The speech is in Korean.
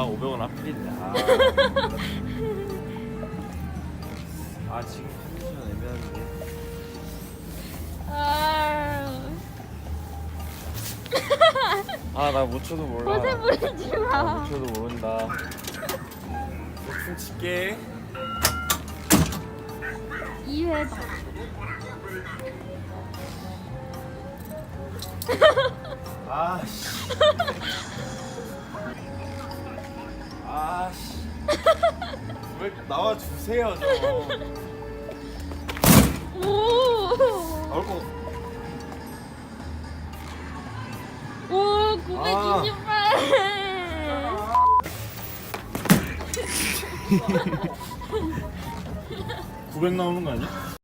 500원 앞이겠네. 지금 컨디션 애매한데. 나 못 쳐도 몰라. 거세 부리지 마. 못 쳐도 모른다. 목숨 칠게. 2회다. 아씨. 왜 나와 주세요 좀. 오. 나올 거. 오, 928. 900 나오는 거 아니야?